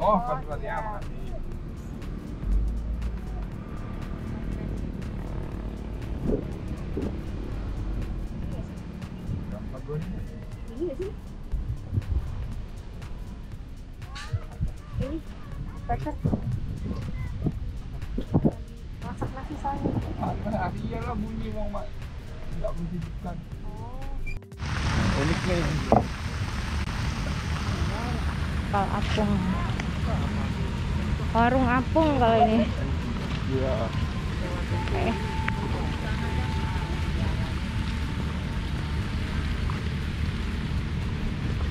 Oh, konsulatnya masih. Gampang gue nih. Iya sih. Ini paket. Masak nasi soalnya. Ah, iyalah bunyi mau mak. Enggak menghidupkan. Oh. Unik nih. Kapal apung. Warung apung kalau ini. Iya.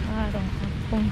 Warung apung.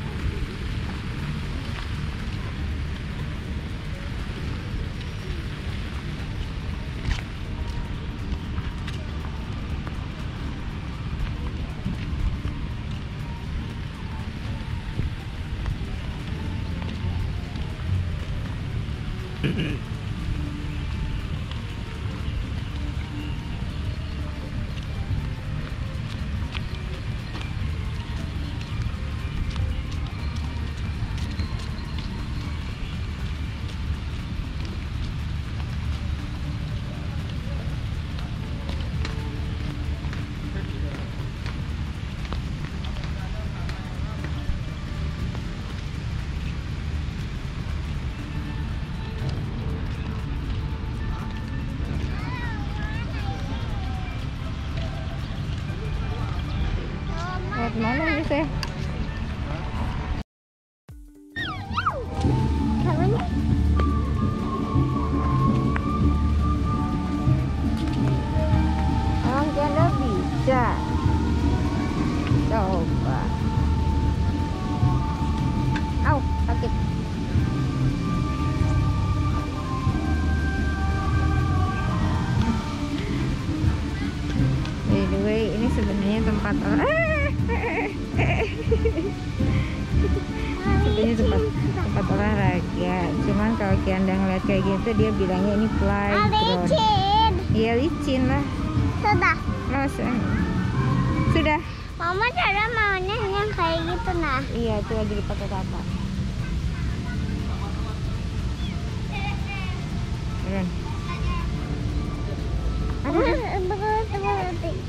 Mana ini sih? Orang janda bisa. Coba. Au, sakit. By the way, ini sebenarnya tempat sebenarnya tempat olahraga. Cuman kalau Kianda ngeliat kayak gitu, dia bilangnya ini playground. Iya, licin lah. Sudah. Mama cara maunya yang kayak gitu nah. Iya, itu lagi dipakai kakak. Turun.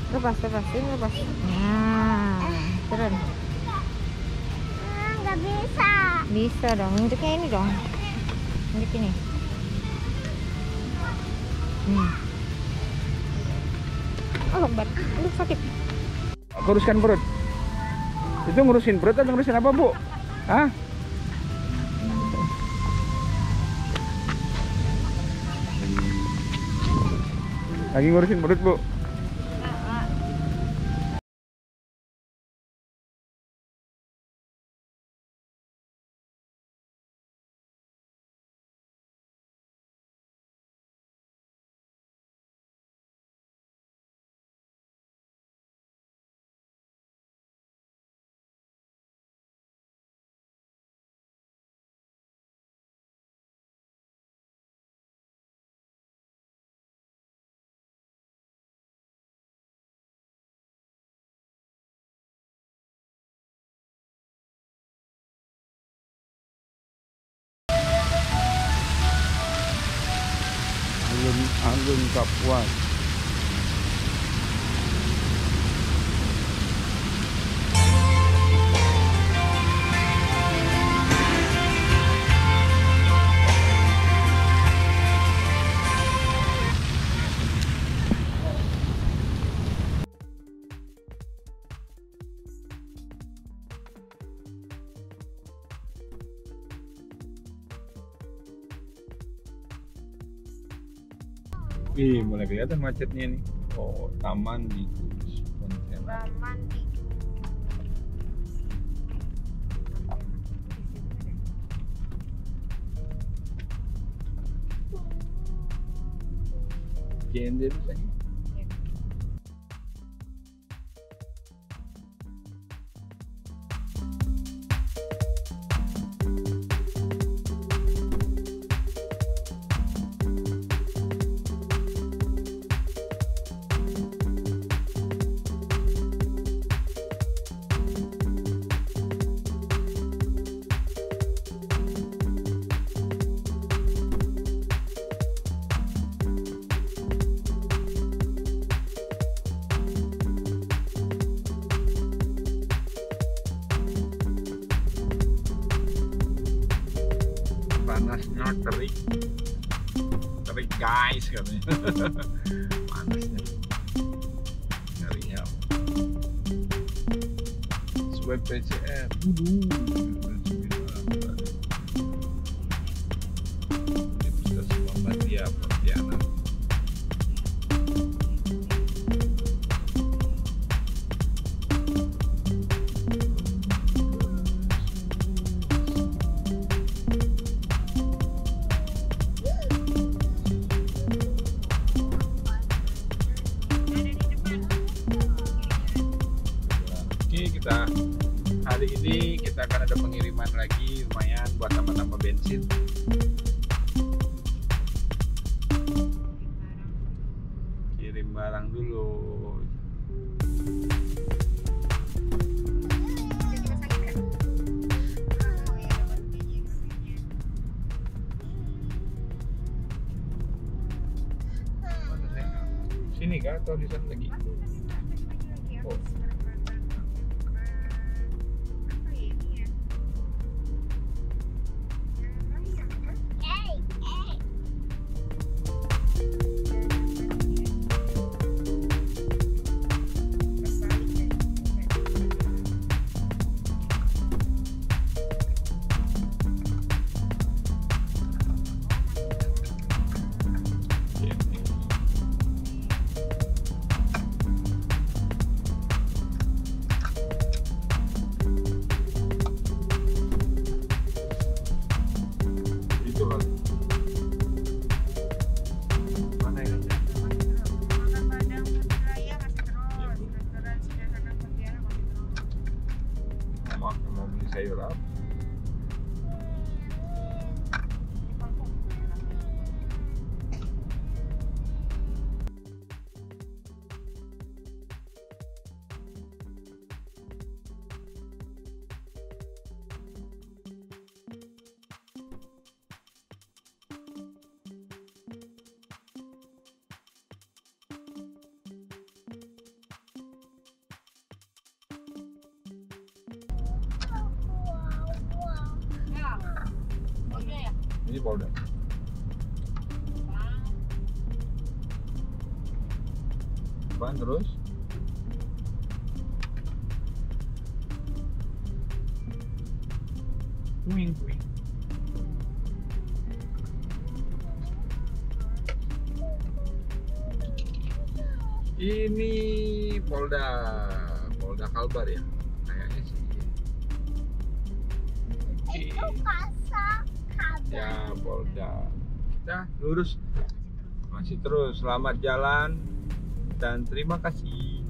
Lepas, ini lepas. Nah, turun. Nggak bisa. Bisa dong, injeknya ini dong. Injek ini. Oh, lebat. Aduh, sakit. Uruskan perut. Itu ngurusin perut atau ngurusin apa, Bu? Hah? Lagi ngurusin perut, Bu. Alun Kapuas. Ih, mulai kelihatan macetnya nih. Oh, taman di Pontianak. Taman di JND misalnya. karena terik guys katanya. Panasnya nyarinya swab PCR. Universitas Muhammadiyah Pontianak. Hari ini kita akan ada pengiriman lagi, lumayan buat tambah-tambah bensin. Kirim barang dulu. Sini kah atau di sana lagi? Oh. Mau beli sayur apa? Ini Polda. Apaan terus? Kuing. Ini Polda Kalbar ya? Kayaknya sih. Itu kasar. Ya Polda. Kita lurus. Masih terus. Selamat jalan dan terima kasih.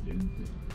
Sini.